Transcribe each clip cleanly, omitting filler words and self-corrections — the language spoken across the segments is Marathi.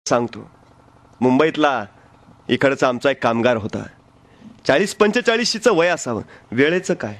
सांगतो, मुंबईतला इकडचा आमचा एक कामगार होता. 40-45चं वय असावं. वेळेचं काय,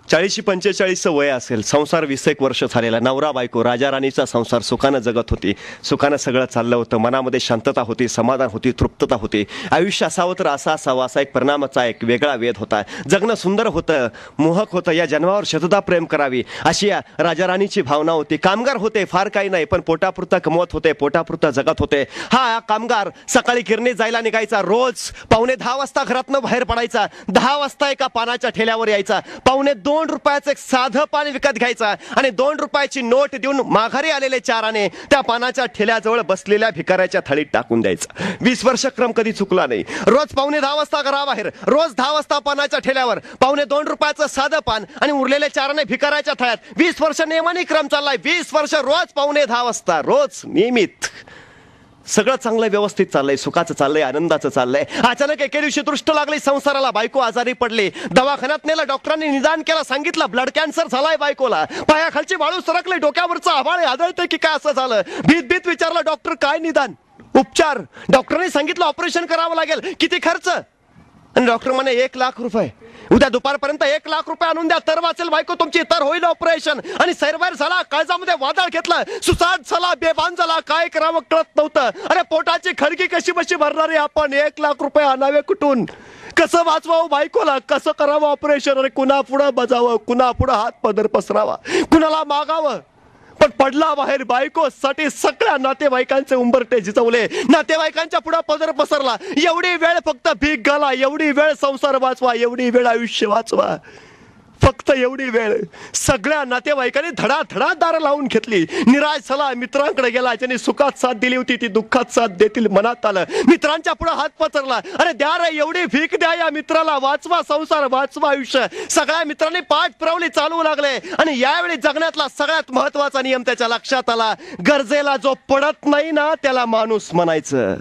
40-45चं वय असेल. संसार 20 वर्ष झालेला. नवरा बायको राजा राणीचा संसार सुखानं जगत होती. सुखानं सगळं चाललं होतं. मनामध्ये शांतता होती, समाधान होती, तृप्तता होती. आयुष्य असावं तर असं असावं असा एक परिणामाचा एक वेगळा वेध होता. जगणं सुंदर होतं, मोहक होतं. या जन्मावर शतदा प्रेम करावी अशी या राजा राणीची भावना होती. कामगार होते, फार काही नाही, पण पोटापुरता कमवत होते, पोटापुरता जगत होते. हा कामगार सकाळी किरणी जायला निघायचा. रोज 9:45 वाजता घरातनं बाहेर पडायचा. 10 वाजता एका पानाच्या ठेल्यावर यायचा. 2 रुपयाचं एक साधं पान विकत घ्यायचा आणि 2 रुपयाची नोट देऊन माघारी आलेले 4 आणे त्या पानाच्या ठेल्याजवळ बसलेल्या भिकाऱ्याच्या थाळीत टाकून द्यायचा. 20 वर्ष क्रम कधी चुकला नाही. रोज 9:45 वाजता घराबाहेर, रोज 10 वाजता पानाच्या ठेल्यावर 2.25 रुपयाचं साधं पान आणि उरलेले 4 आणे भिकाऱ्याच्या थाळ्यात. 20 वर्ष नियमाने क्रम चाललाय. 20 वर्ष रोज 9:45 वाजता, रोज नियमित. सगळं चांगलं व्यवस्थित चाललंय, सुखाचं चाललंय, आनंदाचं चाललंय. अचानक एके दिवशी दृष्ट लागली संसाराला. बायको आजारी पडली. दवाखान्यात नेलं. डॉक्टरांनी निदान केलं. सांगितलं ब्लड कॅन्सर झालाय बायकोला. पायाखालची वाळू सरकली. डोक्यावरचं आभाळ आदळतंय की काय असं झालं. भीत विचारलं डॉक्टर काय निदान, उपचार. डॉक्टरांनी सांगितलं ऑपरेशन करावं लागेल. किती खर्च? आणि डॉक्टर म्हणे 1 लाख रुपये. उद्या दुपारपर्यंत 1 लाख रुपये आणून द्या, तर वाचेल बायको तुमची, तर होईल ऑपरेशन. आणि सैरबाहेर झाला. काळजामध्ये वादळ घेतलं. सुसाट झाला, बेभान झाला. काय करावं कळत नव्हतं. अरे पोटाची खडकी कशी बशी भरणारी आपण. 1 लाख रुपये आणावे कुठून? कसं वाचवावं बायकोला? कसं करावं ऑपरेशन? अरे कुणा पुढं बजावं, कुणा पुढं हात पदर पसरावा, कुणाला मागावं? पण पडला बाहेर. बायकोसाठी सगळ्या नातेवाईकांचे उंबरटे झिजवले. नातेवाईकांच्या पुढे पदर पसरला. एवढी वेळ फक्त भीक घाला, एवढी वेळ संसार वाचवा, एवढी वेळ आयुष्य वाचवा, फक्त एवढी वेळ. सगळ्या नातेवाईकांनी धडाधडा दार लावून घेतली. निराश झाला. मित्रांकडे गेला. ज्यांनी सुखात साथ दिली होती ती दुःखात साथ देतील मनात आलं. मित्रांच्या पुढे हात पसरला. अरे द्या रे, एवढी भीक द्या या मित्राला, वाचवा संसार, वाचवा आयुष्य. सगळ्या मित्रांनी पाठ फिरवली, चालू लागले. आणि यावेळी जगण्यातला सगळ्यात महत्वाचा नियम त्याच्या लक्षात आला. गरजेला जो पडत नाही ना त्याला माणूस म्हणायचं.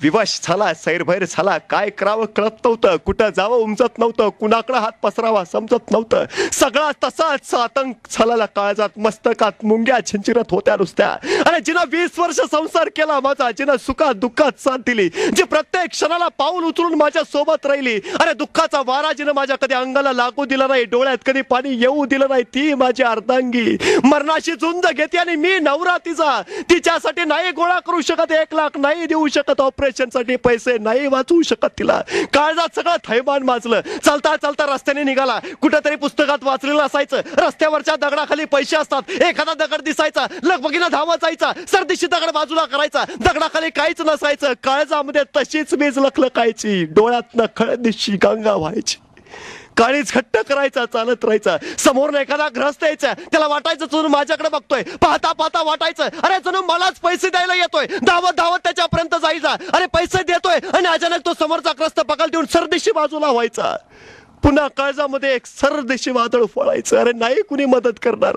विवश झाला, सैरभैर झाला. काय करावं कळत नव्हतं. कुठं जावं उमजत नव्हतं. कुणाकडे हात पसरावा समजत नव्हतं. सगळा तसाच आतंक झालेला. काळजात मस्तकात मुंग्या छिंचिरत होत्या नुसत्या. अरे जिनं 20 वर्ष संसार केला माझा, जिनं सुखात दुःखात साथ दिली, जी प्रत्येक क्षणाला पाऊल उचलून माझ्या सोबत राहिली. अरे दुःखाचा वारा जिनं माझ्या कधी अंगाला लागू दिला नाही, डोळ्यात कधी पाणी येऊ दिलं नाही, ती माझी अर्धांगी. मरणाशी झुंज घेते आणि मी नवरा तिचा. तिच्यासाठी नाही गोळा करू शकत 1 लाख, नाही देऊ शकत ऑपरेशन साठी पैसे, नाही वाचवू शकत तिला. काळजात सगळं थैमान माजलं. चालता चालता रस्त्याने निघाला. कुठेतरी पुस्तकात वाचलेलं असायचं, रस्त्यावरच्या दगडाखाली पैसे असतात. एखादा दगड दिसायचा, लगबगीनं धावत जायचा. सरदिशी दगड बाजूला करायचा. दगडाखाली काहीच नसायचं. काळजामध्ये तशीच वीज लखलखायची. डोळ्यातनं खळदिशी गंगा व्हायची. काळीच घट्ट करायचा, चालत राहायचा. समोर एखादा ग्रस्त यायचा. त्याला वाटायचं जणू माझ्याकडे बघतोय. पाहता पाहता वाटायचं अरे जणू मलाच पैसे द्यायला येतोय. धावत धावत त्याच्यापर्यंत जायचा. अरे पैसे देतोय आणि अचानक तो समोरचा ग्रस्त पकड देऊन सरदिशी बाजूला व्हायचा. पुन्हा काळजामध्ये एक सरदेशी वादळ फळायचं. अरे नाही कुणी मदत करणार.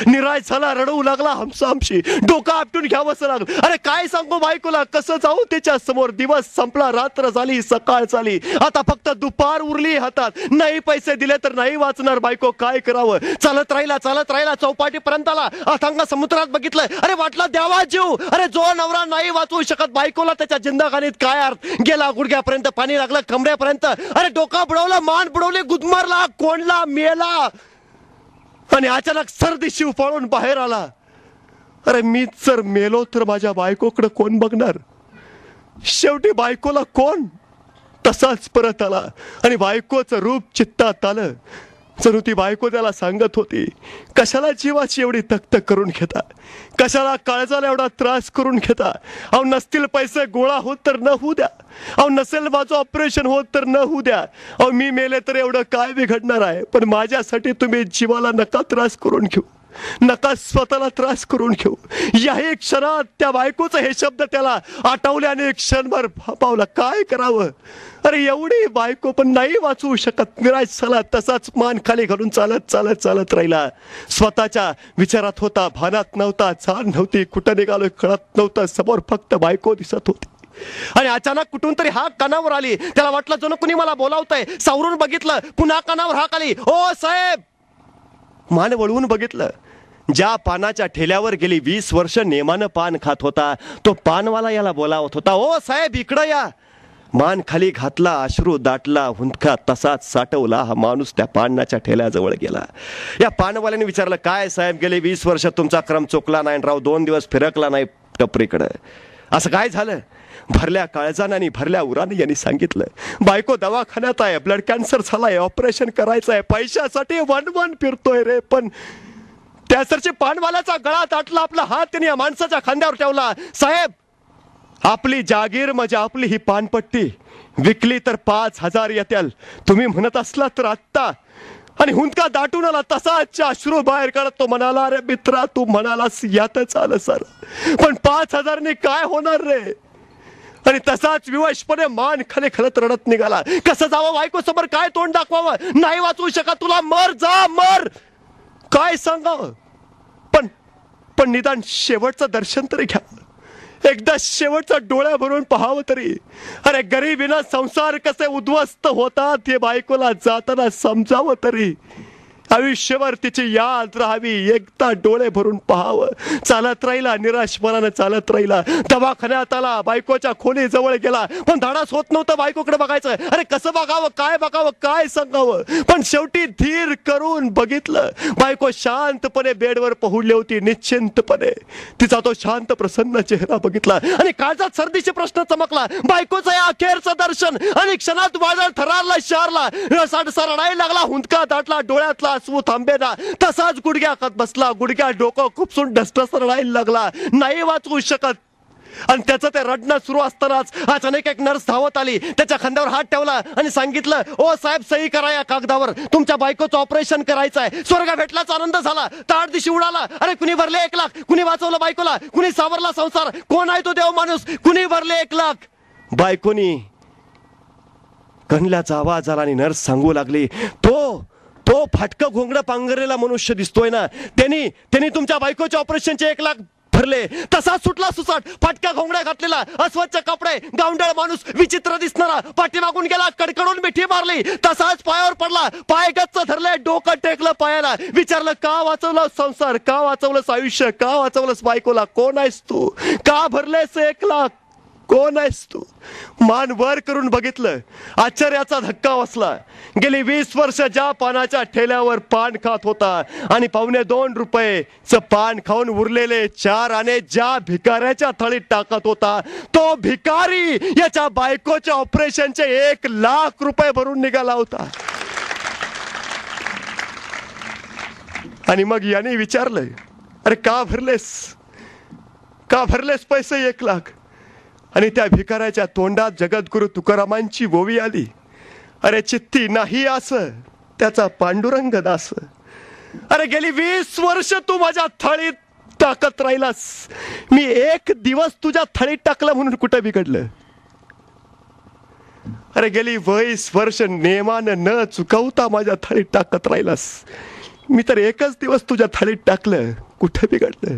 निराश झाला, रडवू लागला हमसामशी. डोकं आपटून घ्यावंसं लागलं. अरे काय सांगू बायकोला, कसं जाऊ त्याच्या समोर. दिवस संपला, रात्र झाली, सकाळ झाली. आता फक्त दुपार उरली हातात. नाही पैसे दिले तर नाही वाचणार. बायको काय करावं. चालत राहिला चौपाटीपर्यंत आला. अथांग समुद्रात बघितलं. अरे वाटला द्यावा जीव. अरे जो नवरा नाही वाचवू शकत बायकोला, त्याच्या जिंदगानीत काय अर्थ. गेला गुडघ्यापर्यंत पाणी लागलं, कमरेपर्यंत. अरे डोका बुडवलं, मान बुडवली, गुदमरला, कोंडला, मेला. आणि अचानक सरदिशी उफाळून बाहेर आला. अरे मीच जर मेलो तर माझ्या बायकोकडे कोण बघणार. शेवटी बायकोला कोण. तसाच परत आला आणि बायकोचं रूप चित्तात आलं. जणू ती बायको त्याला सांगत होती, कशाला जीवाची एवढी तक्त करून घेता, कशाला काळजाला एवढा त्रास करून घेता. अहो नसतील पैसे गोळा होत तर न होऊ द्या. अहो नसेल माझं ऑपरेशन होत तर न होऊ द्या. अहो मी मेले तर एवढं काय बिघडणार आहे. पण माझ्यासाठी तुम्ही जीवाला नका त्रास करून घेऊ, नका स्वतःला त्रास करून घेऊ. याही क्षणात त्या बायकोचं हे शब्द त्याला आठवले आणि एक क्षणभर पावला. काय करावं. अरे एवढी बायको पण नाही वाचवू शकत. निराश झाला. तसाच मान खाली घालून चालत चालत चालत राहिला. स्वतःच्या विचारात होता, भानात नव्हता, जाण नव्हती. कुठं निघालोय कळत नव्हतं. समोर फक्त बायको दिसत होती. आणि अचानक कुठून तरी हाक कानावर आली. त्याला वाटलं जणू कुणी मला बोलावतंय. सावरून बघितलं. पुन्हा कानावर हाक आली, ओ साहेब. मान वळवून बघितलं. ज्या पानाच्या ठेल्यावर गेली 20 वर्ष नेमानं पान खात होता, तो पानवाला याला बोलावत होता, ओ साहेब इकडं या. मान खाली घातला, अश्रू दाटला, हुंदका तसाच साठवला. हा माणूस त्या पानाच्या ठेल्याजवळ गेला. या पानवाल्याने विचारलं, काय साहेब गेले 20 वर्ष तुमचा क्रम चुकला नाही, राव 2 दिवस फिरकला नाही टपरीकडं, असं काय झालं? भरल्या काळजानं आणि भरल्या उराने यांनी सांगितलं, बायको दवाखान्यात आहे, ब्लड कॅन्सर झालाय, ऑपरेशन करायचं आहे, पैशासाठी वन फिरतोय रे. पण त्यासरची पानवाल्याचा गळा दाटला, आपला हात त्याने या माणसाच्या खांद्यावर ठेवला. साहेब, आपली जागीर म्हणजे आपली ही पानपट्टी, विकली तर 5,000 येतील, तुम्ही म्हणत असला तर आत्ता. आणि हुंदका दाटून आला, तसाच अश्रू बाहेर काढत तो म्हणाला, अरे मित्रा तू म्हणालास यातच आलं सर, पण 5,000 ने काय होणार रे? आणि तसाच विवशपणे मान खाली खलत रडत निघाला. कसं जावं बायको समोर, काय तोंड दाखवावं? नाही वाचवू शकत तुला, मर जा मर, काय सांगावं? पण निदान शेवटचं दर्शन तरी घ्या, एकदा शेवटचं डोळ्या भरून पाहावं तरी. अरे गरिबीना संसार कसे उद्ध्वस्त होतात हे बायकोला जाताना समजावं तरी. आयुष्यभर तिची याद राहावी, एकदा डोळे भरून पाहावं. चालत राहिला, निराश मनानं चालत राहिला. दवाखान्यात आला, बायकोच्या खोली जवळ गेला, पण धाडस होत नव्हतं बायकोकडे बघायचं. अरे कसं बघावं, काय सांगावं? पण शेवटी धीर करून बघितलं. बायको शांतपणे बेडवर पहुडली होती, निश्चिंतपणे. तिचा तो शांत प्रसन्न चेहरा बघितला आणि काळजात सर्दीचे प्रश्न चमकला. बायकोचं या अखेरचं दर्शन आणि क्षणात वादळ थरारला, शारला, रसाडसा रडायला लागला, हुंदका दाटला, डोळ्यातला अश्रू थांबेना, तसाच गुडघ्यात बसला, गुडघ्या डोकं खुपसून ढसढस रडायला लागला, नाही वाचवू शकत. आणि त्याचं ते रडणं सुरू असतानाच अचानक एक नर्स धावत आली, त्याच्या खांद्यावर हात ठेवला आणि सांगितलं, ओ साहेब सही करा या कागदावर, तुमच्या बायकोचं ऑपरेशन करायचं आहे. स्वर्ग भेटल्याचा आनंद झाला, ताट दिशी उडाला. अरे कुणी भरले 1 लाख, कुणी वाचवलं बायकोला, कुणी सावरला संसार, कोण आहे तो देव माणूस, कुणी भरले 1 लाख. बायकोनी कणल्याचा आवाज आला आणि नर्स सांगू लागली, तो फाटकं घोंगडं पांघरलेला मनुष्य दिसतोय ना, त्यांनी तुमच्या बायकोच्या ऑपरेशनचे 1 लाख भरले. तसा सुटला सुसाट, फाटका घोंगड्या घातलेला, अस्वच्छ कपडे, गावंढळ माणूस, विचित्र दिसणारा, पाठीमागून गेला, कडकडून मिठी मारली, तसाच पायावर पडला, पाय गच्च धरले, डोकं टेकलं पायाला. विचारलं, का वाचवलं संसार, का वाचवलंस आयुष्य, का वाचवलंस बायकोला, कोण आहेस तू, का भरलेस 1 लाख, कोण आहेस तू? मान वर करून बघितलं, आश्चर्याचा धक्का बसला. गेली 20 वर्ष ज्या पानाच्या ठेल्यावर पान खात होता आणि ₹2.25 पान खाऊन उरलेले 4 आणे ज्या भिकाऱ्याच्या थळीत टाकत होता, तो भिकारी याच्या बायकोच्या ऑपरेशनचे ₹1 लाख भरून निघाला होता. आणि मग याने विचारलं, अरे का भरलेस पैसे 1 लाख? आणि त्या भिकाऱ्याच्या तोंडात जगद्गुरु तुकारामांची ओवी आली, अरे चित्ती नाही असं त्याचा पांडुरंग दास. अरे गेली 20 वर्ष तू माझ्या थाळीत टाकत राहिलास, मी 1 दिवस तुझ्या थाळीत टाकलं म्हणून कुठं बिघडलं? अरे गेली 20 वर्ष नेमानं न चुकवता माझ्या थाळीत टाकत राहिलास, मी तर 1च दिवस तुझ्या थाळीत टाकलं, कुठं बिघडलं?